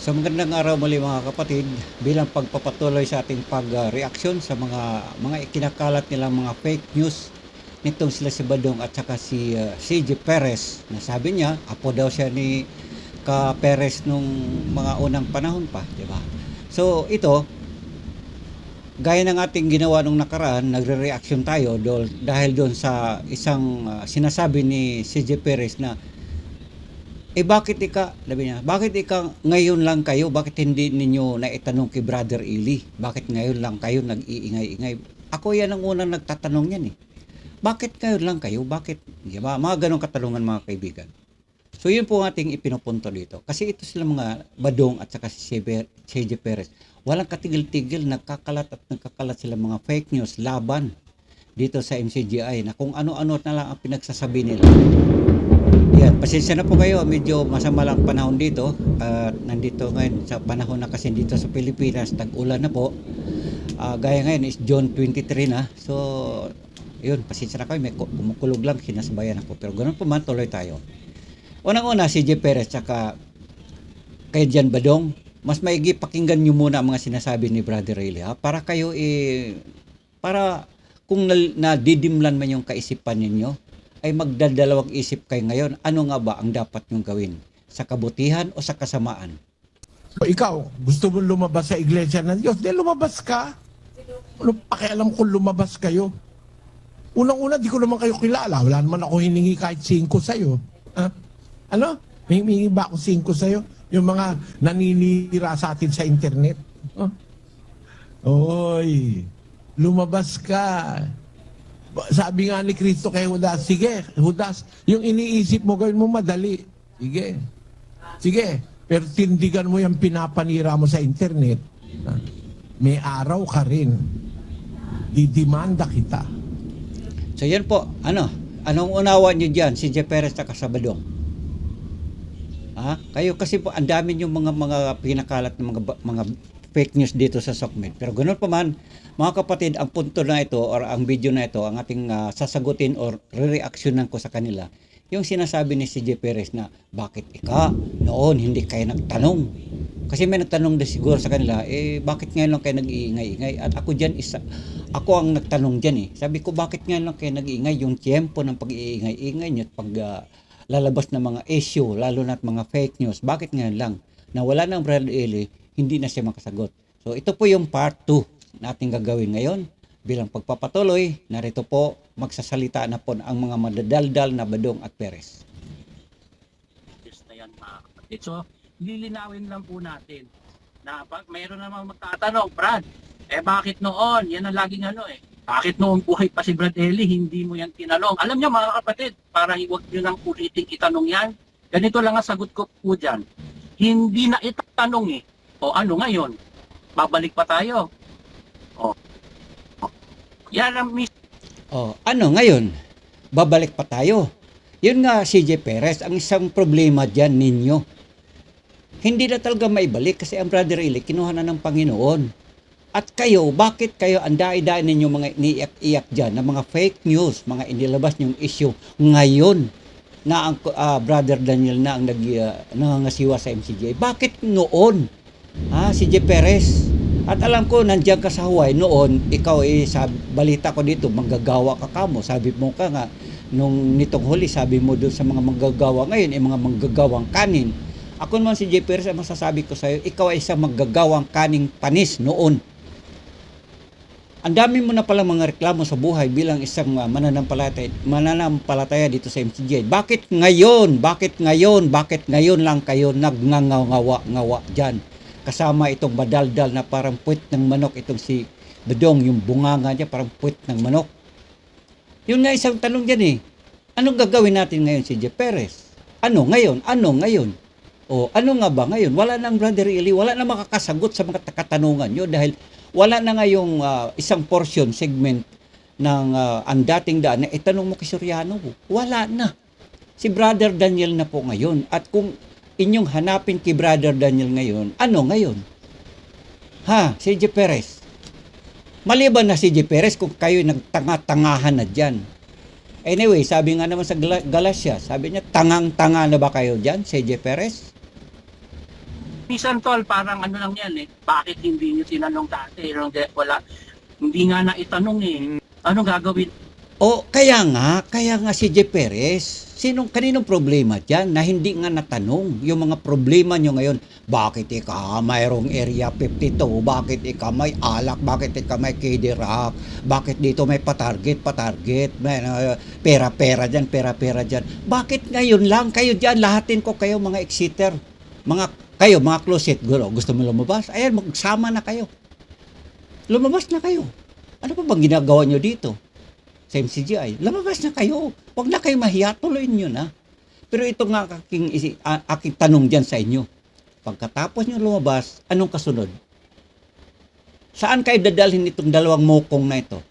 So magandang araw muli mga kapatid, bilang pagpapatuloy sa ating pag-reaksyon sa mga ikinakalat nilang mga fake news nitong sila si Badong at saka si CJ Perez, na sabi niya apo daw siya ni Ka Perez nung mga unang panahon pa, di ba? So ito, gaya ng ating ginawa nung nakaraan, nagre-reaction tayo dahil doon sa isang sinasabi ni CJ Perez na bakit ngayon lang kayo, bakit hindi ninyo naitanong kay Brother Eli? Bakit ngayon lang kayo nag-iingay-ingay? Ako yan ang unang nagtatanong yan eh. Bakit ngayon lang kayo? Bakit? Di ba? Mga ganong katanungan mga kaibigan. So yun po ang ating ipinupunto dito. Kasi ito sila mga Badong at saka si CJ Perez. Walang katigil-tigil, nagkakalat sila mga fake news laban dito sa MCGI na kung ano-ano na lang ang pinagsasabi nila. Yan, pasensya na po kayo, medyo masama lang panahon dito. Nandito ngayon sa panahon na kasi dito sa Pilipinas, tag-ulan na po. Gaya ngayon is June 23 na. So, yun, pasensya na kayo, may kumukulog lang, sinasabayan ako. Pero ganun po man, tuloy tayo. Unang-una, si CJ Perez, tsaka kay Jan Badong, mas maigi pakinggan nyo muna ang mga sinasabi ni Brother Eli, ha? Para kayo, para kung nadidimlan man yung kaisipan ninyo, ay magdadalawang isip kayo ngayon, ano nga ba ang dapat nyong gawin? Sa kabutihan o sa kasamaan? So ikaw, gusto mo lumabas sa iglesia ng Diyos? Di lumabas ka. Ano pakialam kung lumabas kayo? Unang-una, di ko naman kayo kilala. Wala naman ako hiningi kahit 5 sa'yo. Ha? Ano? May hiningi ba ako 5 sa'yo? Yung mga naninira sa atin sa internet. Huh? Oy, lumabas ka. Sabi nga ni Kristo kay Judas, sige, Judas, yung iniisip mo, gawin mo madali. Sige. Sige. Pero tindigan mo yung pinapanira mo sa internet. May araw ka rin. Didimanda kita. So yan po, anong unawa nyo dyan, si CJ Perez at Badong? Kayo kasi po, ang dami yung mga pinakalat ng mga fake news dito sa SOCMED. Pero ganoon pa man, mga kapatid, ang punto na ito or ang video na ito, ang ating sasagutin or re-reactionan ko sa kanila, yung sinasabi ni CJ Perez na bakit noon hindi kayo nagtanong? Kasi may nagtanong din siguro sa kanila, bakit ngayon lang kayo nag-iingay-ingay? At ako ang nagtanong dyan eh. Sabi ko, bakit ngayon lang kayo nag-iingay? Yung tiyempo ng pag-iingay-ingay nyo at lalabas ng mga issue, lalo na mga fake news, bakit ngayon lang? Na wala ng Brother Eli, hindi na siya makasagot. So ito po yung part 2 natin gagawin ngayon. Bilang pagpapatuloy, narito po magsasalita na po ang mga madadaldal na Badong at Perez. Na yan, mga kapatid. So, lilinawin lang po natin na pag mayroon namang magtatanong, Brad, bakit noon? Yan ang laging bakit noong buhay pa si Brad Eli, hindi mo yan tinanong? Alam niyo mga kapatid, para huwag nyo nang uliting itanong yan, ganito lang ang sagot ko po dyan. Hindi na itanong O ano ngayon? Babalik pa tayo. Yan ang Ano ngayon? Babalik pa tayo. Yun nga, CJ Perez, ang isang problema dyan ninyo. Hindi na talaga maibalik kasi ang Brother Eli kinuha na ng Panginoon. At kayo, bakit kayo ang dai-dai ninyo mga iniiyak-iyak dyan na mga fake news, mga inilabas nyong issue ngayon na ang Brother Daniel na ang nangangasiwa sa MCGI? Bakit noon? CJ Perez. At alam ko, nandiyan ka sa Hawaii noon, ikaw sa balita ko dito, manggagawa ka kamo. Sabi mo ka nga, nung nitong huli, sabi mo doon sa mga manggagawa ngayon, mga manggagawang kanin. Ako naman si CJ Perez, ang masasabi ko sa iyo, ikaw ay isang manggagawang kaning panis noon. Ang dami mo na palang mga reklamo sa buhay bilang isang mananampalataya dito sa MCGI. Bakit ngayon lang kayo nagngangawa-ngawa dyan? Kasama itong madaldal na parang puwit ng manok, itong si Badong, yung bunganga niya parang puwit ng manok. Yun nga isang tanong dyan eh. Anong gagawin natin ngayon si CJ Perez? Ano ngayon? Ano nga ba ngayon? Wala nang Brother Eli, wala na makakasagot sa mga katanungan nyo dahil wala na ngayong isang segment ng ang dating daan na itanong mo kay Soriano. Wala na. Si Brother Daniel na po ngayon. At kung inyong hanapin kay Brother Daniel ngayon, ano ngayon? CJ Perez. Maliban na CJ Perez kung kayo nagtanga-tangahan na dyan. Anyway, sabi nga naman sa Galatia, sabi niya, tangang-tanga na ba kayo dyan, CJ Perez? Minsan tol, parang ano lang yan eh. Bakit hindi nyo tinanong dati? Wala, hindi nga na itanong eh. Ano gagawin? O kaya nga si Jeff Perez, kaninong problema diyan na hindi nga natanong yung mga problema nyo ngayon? Bakit ika mayroong Area 52? Bakit ika may alak? Bakit ika may KD Rock? Bakit dito may patarget? May pera-pera diyan. Bakit ngayon lang kayo diyan? Lahatin ko kayo mga exiter. Mga closet gusto mo lumabas? Ayan, magsama na kayo. Lumabas na kayo. Ano pa bang ginagawa nyo dito? Sa MCGI, lumabas na kayo. Huwag na kayo mahiya, tuloy nyo na. Pero ito nga aking tanong dyan sa inyo. Pagkatapos nyo lumabas, anong kasunod? Saan kayo dadalhin itong dalawang mokong na ito?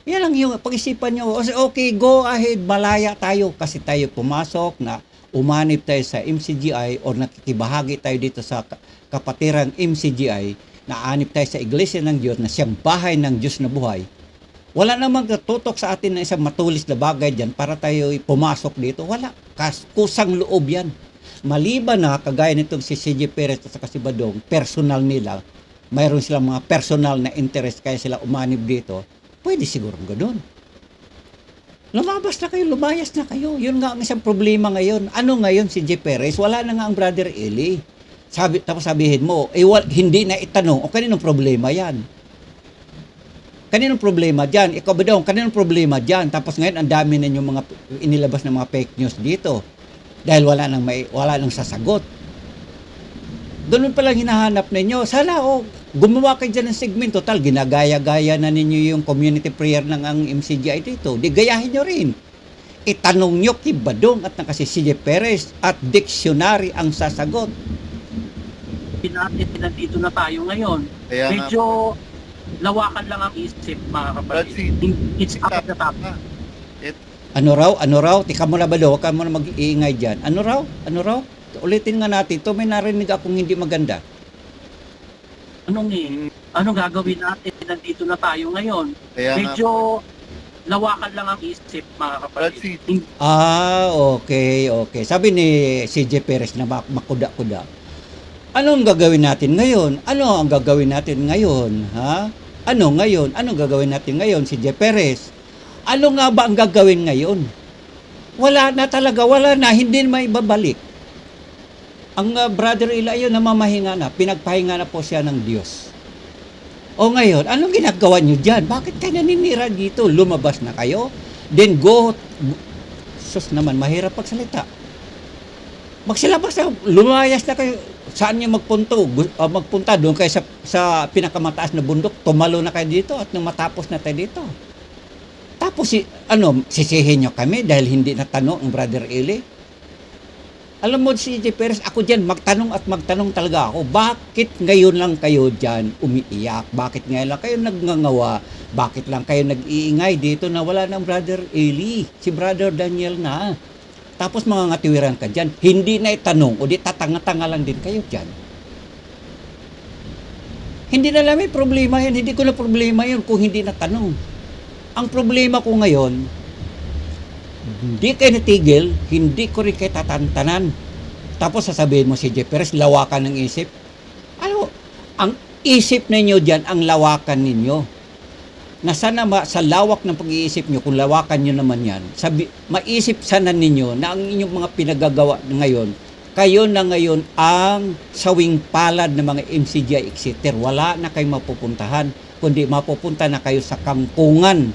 Yan lang yung pag-isipan nyo. Okay, go ahead, malaya tayo. Kasi tayo pumasok na umanib tayo sa MCGI or nakikibahagi tayo dito sa kapatirang MCGI, naanib tayo sa Iglesia ng Diyos na siyang bahay ng Diyos na buhay. Wala namang tutok sa atin na isang matulis na bagay dyan para tayo pumasok dito. Wala. Kusang loob yan. Maliban na, kagaya nitong si CJ Perez at si Badong, personal nila, mayroon silang mga personal na interest kaya sila umanib dito, pwede sigurong ganoon. Lumabas na kayo, lumayas na kayo. Yun nga ang isang problema ngayon. Ano ngayon si CJ Perez? Wala na nga ang Brother Eli. Tapos sabihin mo, hindi na itanong, o kaninong problema yan? Kaninong problema dyan? Ikaw ba daw, kaninong problema dyan? Tapos ngayon, ang dami na yung mga inilabas ng mga fake news dito. Dahil wala nang sasagot. Doon pa lang hinahanap ninyo. Sana, gumawa kayo dyan ng segment. Total, ginagaya-gaya na ninyo yung community prayer ng ang MCGI dito. Di gayahin nyo rin. Itanong nyo kay Badong at si CJ Perez at dictionary ang sasagot. Natin, nandito na tayo ngayon. Kaya medyo lawakan lang ang isip, mga kapatid. It's up the top. Ano raw? Tika mo na ba daw? Huwag ka mo na mag-iingay dyan. Ano raw? Ulitin nga natin. Ito may narinig akong hindi maganda. Anong gagawin natin? Nandito na tayo ngayon. Kaya medyo lawakan lang ang isip, mga kapatid. Okay. Sabi ni CJ Perez na makuda-kuda. Anong gagawin natin ngayon? Ano ang gagawin natin ngayon? Ha? Anong gagawin natin ngayon, si CJ Perez? Ano nga ba ang gagawin ngayon? Wala na, hindi na maibabalik. Ang Brother Eli yun, namamahinga na, pinagpahinga na po siya ng Diyos. O ngayon, anong ginagawa nyo dyan? Bakit kayo naninira dito? Lumabas na kayo? Then go, sus naman, mahirap pagsalita. Magsilabas na, lumayas na kayo. Saan nyo magpunta? Doon kayo sa pinakamataas na bundok, tumalo na kayo dito at nang matapos na tayo dito. Tapos, sisihin nyo kami dahil hindi natanong ang Brother Eli. Alam mo, si CJ Perez, ako dyan, magtanong talaga ako. Bakit ngayon lang kayo dyan umiiyak? Bakit ngayon lang kayo nagngangawa? Bakit lang kayo nag-iingay dito na wala ng Brother Eli? Si Brother Daniel na. Tapos mga ngatiwiran ka dyan, hindi na itanong o di tatanga-tanga lang din kayo dyan. Hindi na lang may problema yan. Hindi ko na problema yun kung hindi natanong. Ang problema ko ngayon, hindi kayo natigil, hindi ko rin kayo tatantanan. Tapos sasabihin mo si CJ Perez, lawakan ng isip. Ang isip ninyo dyan, ang lawakan ninyo. Nasana sa lawak ng pag-iisip nyo, kung lawakan nyo naman yan, maisip sana ninyo na ang inyong mga pinagagawa ngayon, kayo na ngayon ang sawing palad ng mga MCGI exeter. Wala na kayong mapupuntahan, kundi mapupunta na kayo sa kampungan.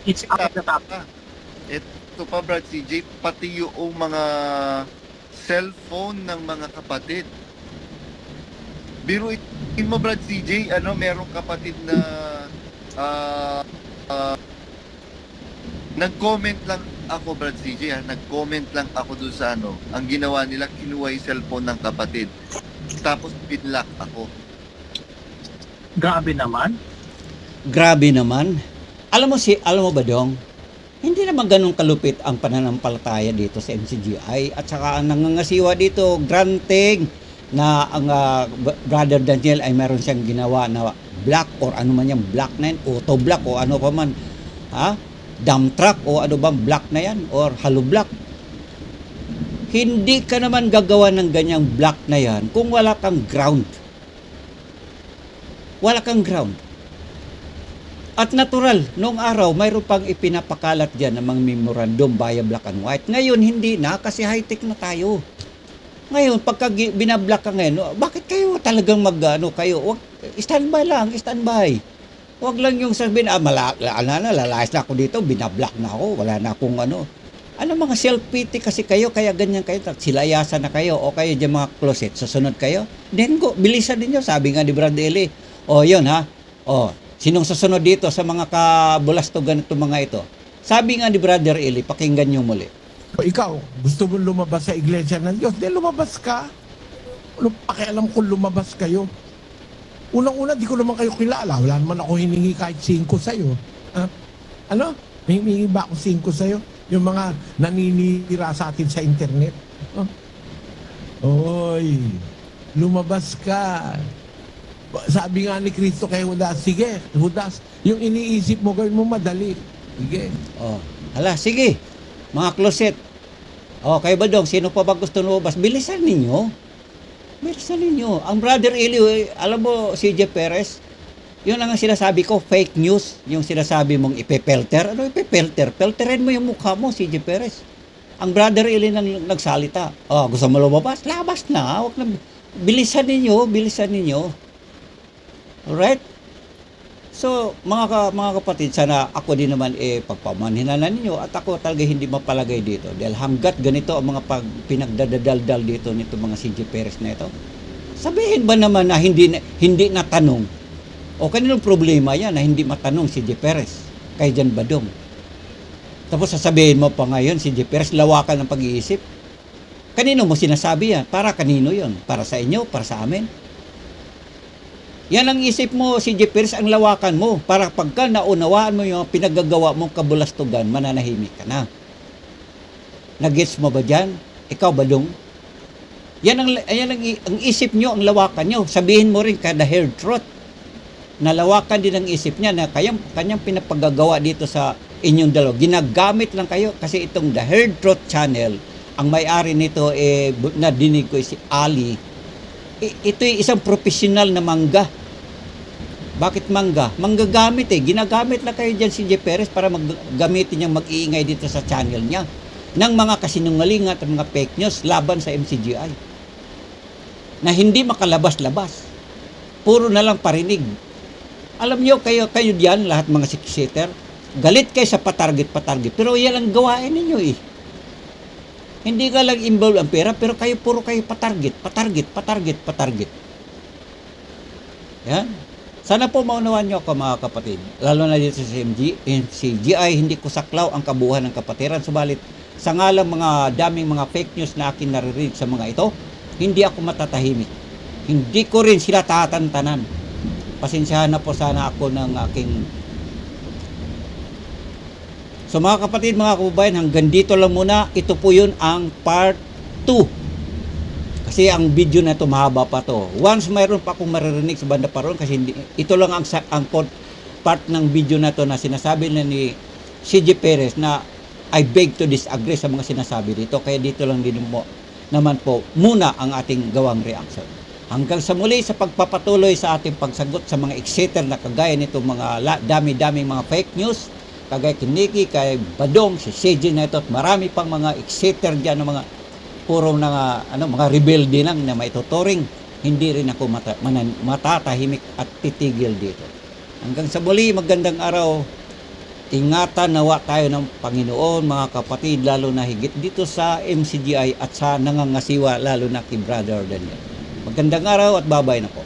It's up the top. Ito pa, Brad CJ, pati yung mga cellphone ng mga kapatid. Biruin mo, Brad CJ, merong kapatid na nag-comment lang ako, Brad CJ, nag-comment lang ako doon sa ang ginawa nila, kinuha yung cellphone ng kapatid. Tapos pinlock ako. Grabe naman. Alam mo ba dong, hindi naman ganun kalupit ang pananampalataya dito sa MCGI at saka ang nangangasiwa dito, granting na ang Brother Daniel ay meron siyang ginawa na black or ano man yung black na yan, auto black o ano pa man, dump truck o ano bang black na yan or hollow black. Hindi ka naman gagawa ng ganyang block na yan kung wala kang ground. Wala kang ground. At natural, noong araw, mayroon pang ipinapakalat dyan ng mga memorandum via black and white. Ngayon, hindi na kasi high-tech na tayo. Ngayon, pagka binablock ka ngayon, bakit kayo talagang kayo? Standby lang, standby. Huwag lang yung sabihin, lalayas na ako dito, binablock na ako, wala na akong mga self-pity kasi kayo, kaya ganyan kayo, silayasan na kayo, o kayo dyan mga closet, susunod kayo. Then go, bilisan ninyo, sabi nga ni Brad Eli. O, yun ha, sinong susunod dito sa mga kabulastugan itong mga ito? Sabi nga ni Brother Eli, pakinggan nyo muli. O ikaw, gusto mo lumabas sa iglesia ng Diyos, lumabas ka. Pakialam kung lumabas kayo. Unang-una, di ko naman kayo kilala. Wala naman ako hiningi kahit 5 sa'yo. Ano? May hiningi ba ako 5 sa'yo? Yung mga naninira sa atin sa internet. Oy, lumabas ka. Sabi nga ni Kristo kay Judas, sige, Judas, yung iniisip mo, gawin mo madali. Sige. Sige, mga closet. Kayo ba dong, sino pa ba gusto lumabas? Bilisan ninyo. Bilisan ninyo. Ang Brother Eli, alam mo, CJ Perez, yun ang sinasabi ko, fake news, yung sinasabi mong ipepelter. Ano ipepelter? Pelterin mo yung mukha mo, CJ Perez. Ang Brother Eli nagsalita. Gusto mo lumabas? Labas na. Huwag na. Bilisan ninyo. Alright? So, mga kapatid, sana ako din naman pagpamanhinalan ninyo at ako talaga hindi mapalagay dito. Dahil hanggat ganito ang mga pinagdadadaldal dito nito mga CJ Perez na ito. Sabihin ba naman na hindi natanong? O kaninong problema yan na hindi matanong si CJ Perez? Kay Jan Badong. Tapos sasabihin mo pa ngayon, CJ Perez, lawakan ng pag-iisip. Kanino mo sinasabi yan? Para kanino yon? Para sa inyo? Para sa amin? Yan ang isip mo, CJ Perez, ang lawakan mo. Para pagka naunawaan mo yung pinagagawa mong kabulastugan, mananahimik ka na. Nagets mo ba dyan? Ikaw, Badong? Yan ang isip nyo, ang lawakan nyo. Sabihin mo rin kada hair truth. Nalawakan din ang isip niya na kanyang pinapagagawa dito sa inyong dalawa. Ginagamit lang kayo kasi itong The Herd Truth Channel, ang may-ari nito nadinig ko si Ali. Ito ay isang professional na mangga. Bakit mangga? Manggagamit Ginagamit lang kayo dyan si CJ Perez para gamitin niyang mag-iingay dito sa channel niya ng mga kasinungaling at mga fake news laban sa MCGI. Na hindi makalabas-labas. Puro na lang parinig. Alam niyo, kayo diyan, lahat mga siksitter, galit kayo sa patarget. Pero yan ang gawain ninyo Hindi ka lang involved ang pera, pero puro kayo patarget. Yan. Sana po maunawaan niyo ako mga kapatid. Lalo na dito sa MCGI, hindi ko saklaw ang kabuuan ng kapatiran. Subalit, sa ngalang mga daming mga fake news na akin naririnig sa mga ito, hindi ako matatahimik. Hindi ko rin sila tatantanan. Pasensyahan na po sana ako ng aking... So mga kapatid, mga kababayan, hanggang dito lang muna. Ito po yun ang part 2. Kasi ang video na ito mahaba pa to. Once mayroon pa akong maririnig sa banda pa ron, kasi ito lang ang part ng video na to na sinasabi na ni CJ Perez na I beg to disagree sa mga sinasabi dito. Kaya dito lang din mo naman po muna ang ating gawang reaction. Hanggang sa muli sa pagpapatuloy sa ating pagsagot sa mga exeter na kagaya nito mga dami-daming mga fake news, kagaya kay Nikki, kay Badong, si CJ na ito at marami pang mga exeter dyan ng mga puro na mga rebelde lang na maituturing. Hindi rin ako matatahimik at titigil dito. Hanggang sa muli, magandang araw. Ingatan nawa tayo ng Panginoon mga kapatid, lalo na higit dito sa MCGI at sa nangangasiwa lalo na kay Brother Daniel. Magandang araw at babay na po.